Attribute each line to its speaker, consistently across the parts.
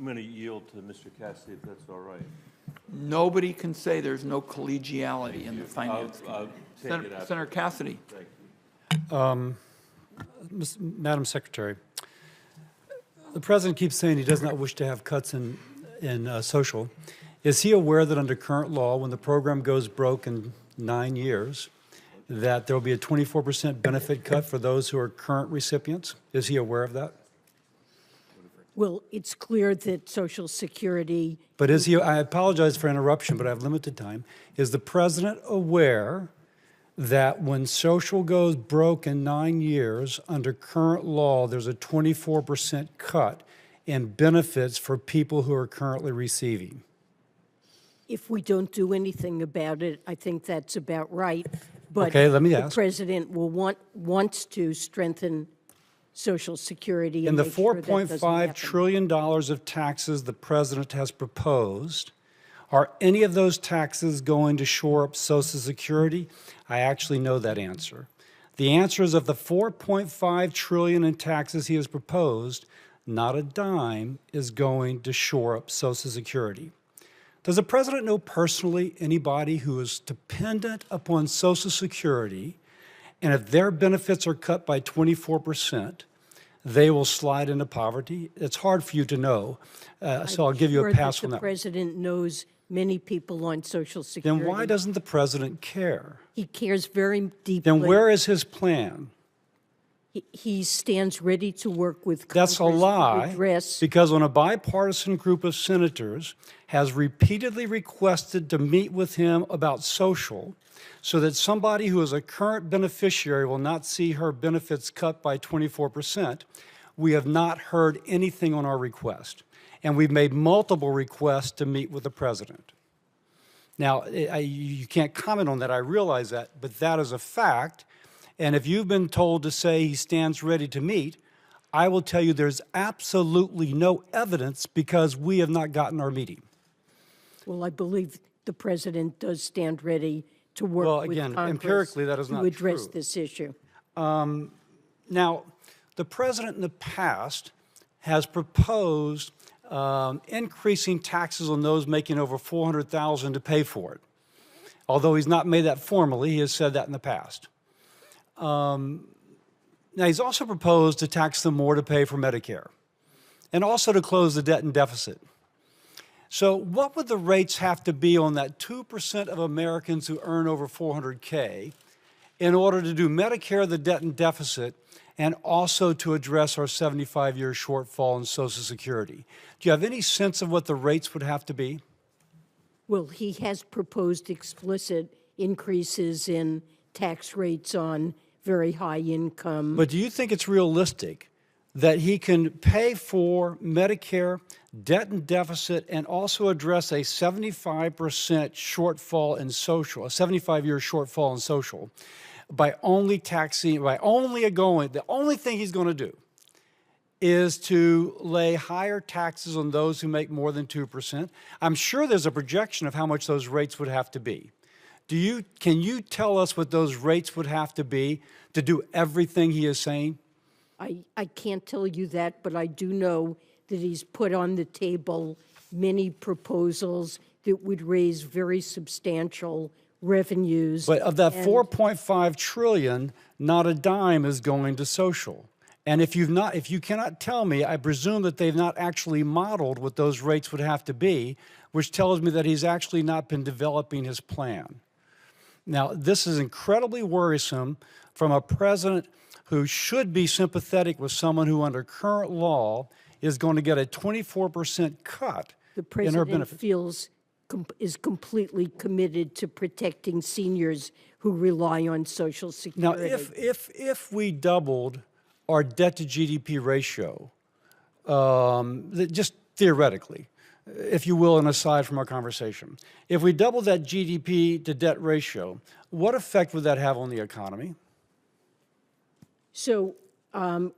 Speaker 1: I'm going to yield to Mr. Cassidy, if that's all right.
Speaker 2: Nobody can say there's no collegiality in the finance
Speaker 1: I'll
Speaker 2: committee.
Speaker 1: take it after.
Speaker 2: Senator Cassidy.
Speaker 1: Thank you.
Speaker 3: Madam Secretary, the President keeps saying he does not wish to have cuts in social. Is he aware that under current law, when the program goes broke in 9 years, that there will be a 24% benefit cut for those who are current recipients? Is he aware of that?
Speaker 4: Well, it's clear that Social Security,
Speaker 3: But is he, I apologize for interruption, but I have limited time. Is the President aware that when social goes broke in 9 years, under current law, there's a 24% cut in benefits for people who are currently receiving?
Speaker 4: if we don't do anything about it, I think that's about right. But
Speaker 3: Okay, let me
Speaker 4: the
Speaker 3: ask.
Speaker 4: president wants to strengthen Social Security
Speaker 3: In
Speaker 4: and
Speaker 3: the
Speaker 4: make sure that doesn't
Speaker 3: $4.5
Speaker 4: happen.
Speaker 3: trillion of taxes the President has proposed, are any of those taxes going to shore up Social Security? I actually know that answer. The answer is of the $4.5 trillion in taxes he has proposed, not a dime is going to shore up Social Security. Does the President know personally anybody who is dependent upon Social Security, and if their benefits are cut by 24%, they will slide into poverty? It's hard for you to know, so I'll give you a pass on
Speaker 4: The
Speaker 3: that.
Speaker 4: president knows many people on Social Security.
Speaker 3: Then why doesn't the President care?
Speaker 4: He cares very deeply.
Speaker 3: Then where is his plan?
Speaker 4: He stands ready to work with
Speaker 3: That's a
Speaker 4: Congress
Speaker 3: lie,
Speaker 4: to address.
Speaker 3: because when a bipartisan group of senators has repeatedly requested to meet with him about social, so that somebody who is a current beneficiary will not see her benefits cut by 24%, we have not heard anything on our request. And we've made multiple requests to meet with the President. Now, you can't comment on that, I realize that, but that is a fact. And if you've been told to say he stands ready to meet, I will tell you there's absolutely no evidence, because we have not gotten our meeting.
Speaker 4: Well, I believe the president does stand ready to work
Speaker 3: Well,
Speaker 4: with
Speaker 3: again,
Speaker 4: Congress
Speaker 3: empirically, that is not
Speaker 4: to address
Speaker 3: true.
Speaker 4: this issue.
Speaker 3: Now, the President in the past has proposed increasing taxes on those making over $400,000 to pay for it. Although he's not made that formally, he has said that in the past. Now, he's also proposed to tax them more to pay for Medicare, and also to close the debt and deficit. So what would the rates have to be on that 2% of Americans who earn over $400K in order to do Medicare, the debt and deficit, and also to address our 75-year shortfall in Social Security? Do you have any sense of what the rates would have to be?
Speaker 4: Well, he has proposed explicit increases in tax rates on very high income.
Speaker 3: But do you think it's realistic that he can pay for Medicare, debt and deficit, and also address a 75% shortfall in social, a 75-year shortfall in social, by only taxing, the only thing he's going to do is to lay higher taxes on those who make more than 2%? I'm sure there's a projection of how much those rates would have to be. Can you tell us what those rates would have to be to do everything he is saying?
Speaker 4: I can't tell you that, but I do know that he's put on the table many proposals that would raise very substantial revenues.
Speaker 3: But of that
Speaker 4: and-
Speaker 3: $4.5 trillion, not a dime is going to social. And if you cannot tell me, I presume that they've not actually modeled what those rates would have to be, which tells me that he's actually not been developing his plan. Now, this is incredibly worrisome from a president who should be sympathetic with someone who, under current law, is going to get a 24% cut
Speaker 4: The
Speaker 3: in her
Speaker 4: president
Speaker 3: benefits.
Speaker 4: is completely committed to protecting seniors who rely on Social
Speaker 3: Now,
Speaker 4: Security.
Speaker 3: if we doubled our debt to GDP ratio, just theoretically, if you will, and aside from our conversation, if we doubled that GDP to debt ratio, what effect would that have on the economy?
Speaker 4: So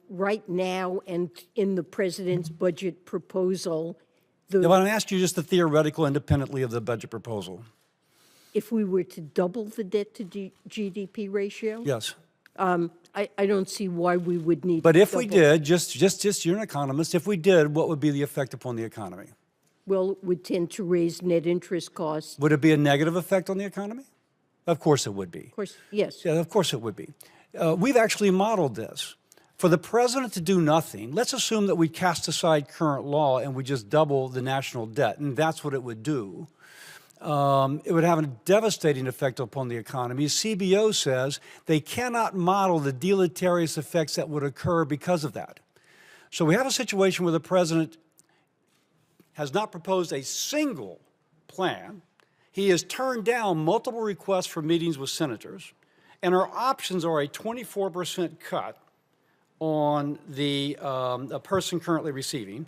Speaker 4: right now, and in the president's budget proposal,
Speaker 3: Now, I asked you just the theoretical, independently of the budget proposal.
Speaker 4: if we were to double the debt to GDP ratio,
Speaker 3: Yes.
Speaker 4: I don't see why we would need.
Speaker 3: But
Speaker 4: to
Speaker 3: if we
Speaker 4: double-
Speaker 3: did, just you're an economist, if we did, what would be the effect upon the economy?
Speaker 4: Well, it would tend to raise net interest costs.
Speaker 3: Would it be a negative effect on the economy? Of course it would be.
Speaker 4: Of course, yes.
Speaker 3: Yeah, of course it would be. We've actually modeled this. For the president to do nothing, let's assume that we cast aside current law and we just double the national debt, and that's what it would do. It would have a devastating effect upon the economy. CBO says they cannot model the deleterious effects that would occur because of that. So we have a situation where the president has not proposed a single plan. He has turned down multiple requests for meetings with senators, and our options are a 24% cut on a person currently receiving,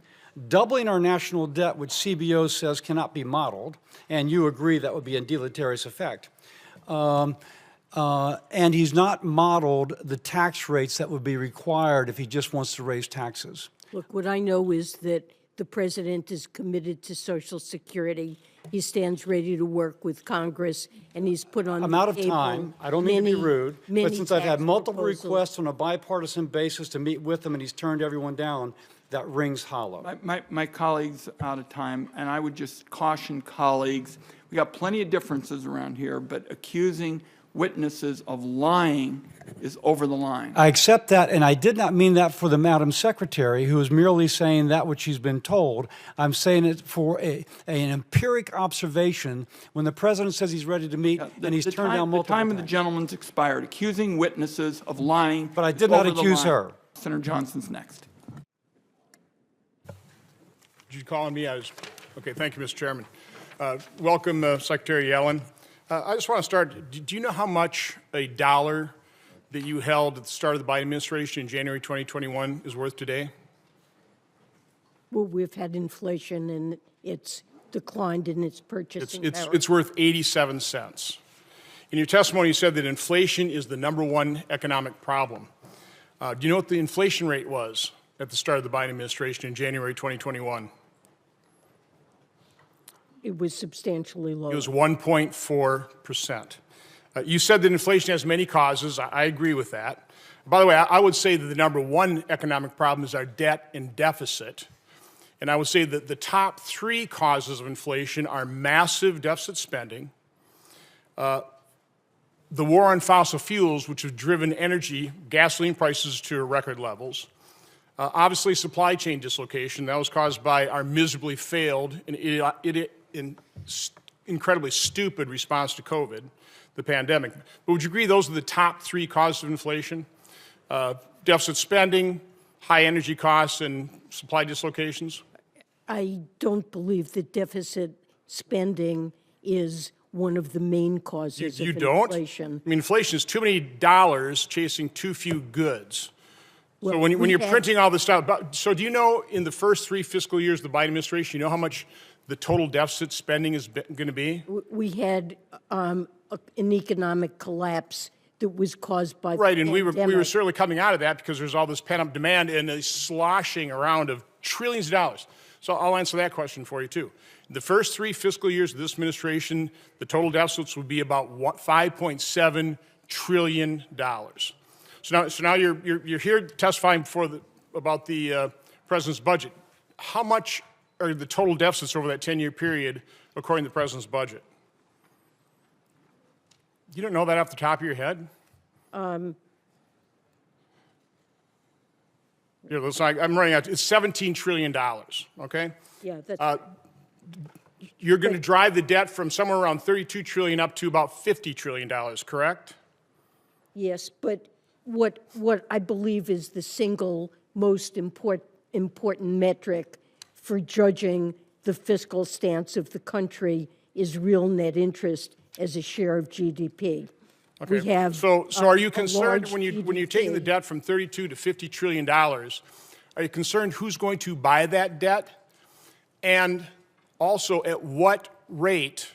Speaker 3: doubling our national debt, which CBO says cannot be modeled, and you agree that would be a deleterious effect. And he's not modeled the tax rates that would be required if he just wants to raise taxes.
Speaker 4: Look, what I know is that the president is committed to Social Security. He stands ready to work with Congress, and he's put on the table.
Speaker 3: I'm out of time. I don't mean to be rude, but
Speaker 4: many
Speaker 3: since I've had
Speaker 4: tax
Speaker 3: multiple
Speaker 4: proposals.
Speaker 3: requests on a bipartisan basis to meet with him and he's turned everyone down, that rings hollow.
Speaker 2: My colleague's out of time, and I would just caution colleagues, we got plenty of differences around here, but accusing witnesses of lying is over the line.
Speaker 3: I accept that, and I did not mean that for the Madam Secretary, who is merely saying that which she's been told. I'm saying it for an empiric observation when the president says he's ready to meet and he's turned down multiple
Speaker 2: The time of the
Speaker 3: times.
Speaker 2: gentleman's expired. Accusing witnesses of lying.
Speaker 3: But I
Speaker 2: is
Speaker 3: did not
Speaker 2: over the
Speaker 3: accuse
Speaker 2: line.
Speaker 3: her.
Speaker 2: Senator Johnson's next.
Speaker 5: Did you call on me? Okay, thank you, Mr. Chairman. Welcome, Secretary Yellen. I just want to start, do you know how much a dollar that you held at the start of the Biden administration in January 2021 is worth today?
Speaker 4: Well, we've had inflation, and it's declined in its purchasing power.
Speaker 5: It's worth 87 cents. In your testimony, you said that inflation is the #1 economic problem. Do you know what the inflation rate was at the start of the Biden administration in January 2021?
Speaker 4: It was substantially lower.
Speaker 5: It was 1.4%. You said that inflation has many causes. I agree with that. By the way, I would say that the #1 economic problem is our debt and deficit. And I would say that the top 3 causes of inflation are massive deficit spending, the war on fossil fuels, which have driven gasoline prices to record levels, obviously supply chain dislocation. That was caused by our miserably failed and incredibly stupid response to COVID, the pandemic. But would you agree those are the top 3 causes of inflation? Deficit spending, high energy costs, and supply dislocations?
Speaker 4: I don't believe that deficit spending is one of the main causes
Speaker 5: You
Speaker 4: of
Speaker 5: don't?
Speaker 4: inflation.
Speaker 5: I mean, inflation is too many dollars chasing too few goods. So
Speaker 4: Well,
Speaker 5: when
Speaker 4: we
Speaker 5: you're
Speaker 4: have-
Speaker 5: printing all this stuff, so do you know in the first 3 fiscal years of the Biden administration, you know how much the total deficit spending is going to be?
Speaker 4: We had an economic collapse that was caused by
Speaker 5: Right,
Speaker 4: the
Speaker 5: and we were
Speaker 4: pandemic.
Speaker 5: certainly coming out of that because there's all this pent-up demand and a sloshing around of trillions of dollars. So I'll answer that question for you, too. The first 3 fiscal years of this administration, the total deficits would be about $5.7 trillion. So now you're here testifying about the president's budget. How much are the total deficits over that 10-year period according to the president's budget? You don't know that off the top of your head? Here, I'm running out. It's $17 trillion, okay?
Speaker 4: Yeah, that's,
Speaker 5: You're going to drive the debt from somewhere around $32 trillion up to about $50 trillion, correct?
Speaker 4: yes, but what I believe is the single most important metric for judging the fiscal stance of the country is real net interest as a share of GDP.
Speaker 5: Okay.
Speaker 4: We have
Speaker 5: So are you
Speaker 4: a
Speaker 5: concerned
Speaker 4: large
Speaker 5: when you're taking the
Speaker 4: GDP.
Speaker 5: debt from $32 to $50 trillion, are you concerned who's going to buy that debt? And also at what rate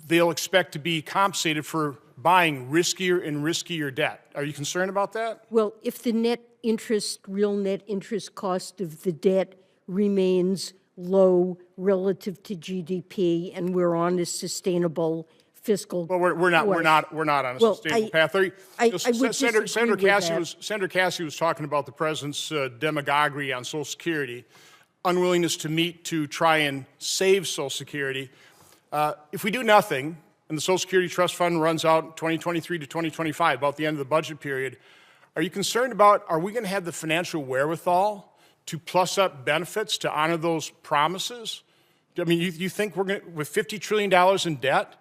Speaker 5: they'll expect to be compensated for buying riskier and riskier debt? Are you concerned about that?
Speaker 4: Well, if the real net interest cost of the debt remains low relative to GDP and we're on a sustainable fiscal.
Speaker 5: Well, we're not on a
Speaker 4: Well,
Speaker 5: sustainable path.
Speaker 4: I would disagree
Speaker 5: Senator
Speaker 4: with that.
Speaker 5: Senator Cassidy was talking about the president's demagoguery on Social Security, unwillingness to meet to try and save Social Security. If we do nothing, and the Social Security Trust Fund runs out 2023 to 2025, about the end of the budget period, are you concerned about, are we going to have the financial wherewithal to plus up benefits to honor those promises? I mean, you think we're going to, with $50 trillion in debt,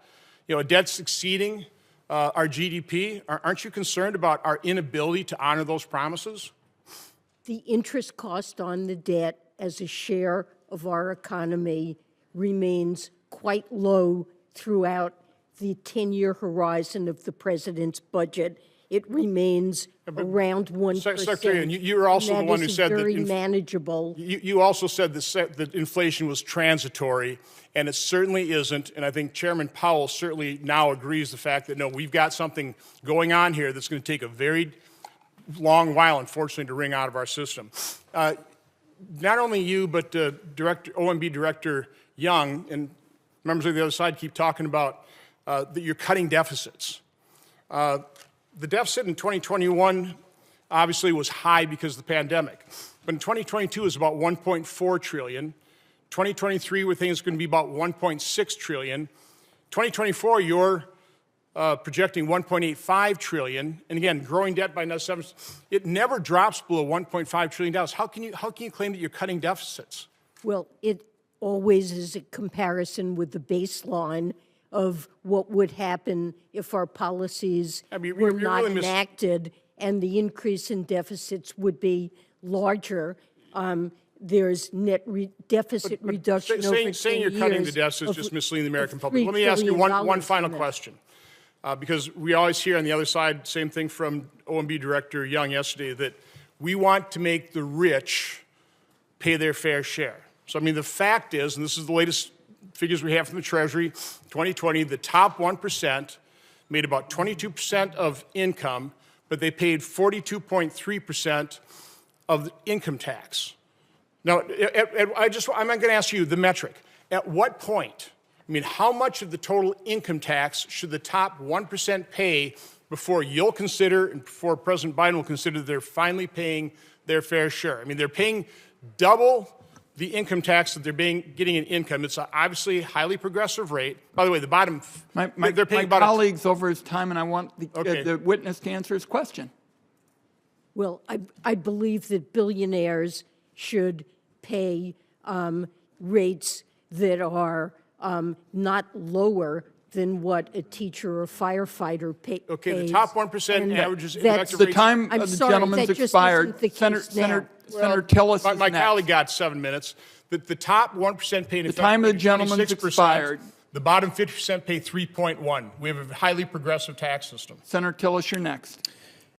Speaker 5: you know, a debt exceeding our GDP, aren't you concerned about our inability to honor those promises?
Speaker 4: The interest cost on the debt as a share of our economy remains quite low throughout the 10-year horizon of the president's budget. It remains around 1%.
Speaker 5: Secretary, and you're also the one who said that
Speaker 4: very manageable.
Speaker 5: You also said that inflation was transitory, and it certainly isn't. And I think Chairman Powell certainly now agrees the fact that, no, we've got something going on here that's going to take a very long while, unfortunately, to wring out of our system. Not only you, but OMB Director Young and members of the other side keep talking about that you're cutting deficits. The deficit in 2021 obviously was high because of the pandemic, but in 2022 is about 1.4 trillion. 2023, we think it's going to be about 1.6 trillion. 2024, you're projecting 1.85 trillion, and again, growing debt by another 7. It never drops below 1.5 trillion dollars. How can you claim that you're cutting deficits?
Speaker 4: Well, it always is a comparison with the baseline of what would happen if our policies were not really enacted, and the increase in deficits would be larger. There's net deficit reduction over 10 years.
Speaker 5: Saying you're cutting the deficit is just misleading the American public. Let me ask you one final question, because we always hear on the other side, same thing from OMB Director Young yesterday, that we want to make the rich pay their fair share. So, I mean, the fact is, and this is the latest figures we have from the Treasury, 2020, the top 1% made about 22% of income, but they paid 42.3% of the income tax. Now, I'm going to ask you the metric. At what point, I mean, how much of the total income tax should the top 1% pay before you'll consider, and before President Biden will consider that they're finally paying their fair share? I mean, they're paying double the income tax that they're getting in income. It's obviously a highly progressive rate. By the way, the bottom, they're paying about
Speaker 2: colleague's over his time, and I want the witness to answer his question.
Speaker 4: Well, I believe that billionaires should pay rates that are not lower than what a teacher or firefighter pays.
Speaker 5: Okay, the top 1% averages effective
Speaker 2: The
Speaker 5: rates.
Speaker 2: time of the gentleman's expired. Senator Tillis is
Speaker 5: My
Speaker 2: next.
Speaker 5: colleague got 7 minutes. The top 1% pay
Speaker 2: The time of the gentleman's
Speaker 5: 26%.
Speaker 2: expired.
Speaker 5: The bottom 50% pay 3.1. We have a highly progressive tax system.
Speaker 2: Senator Tillis, you're next.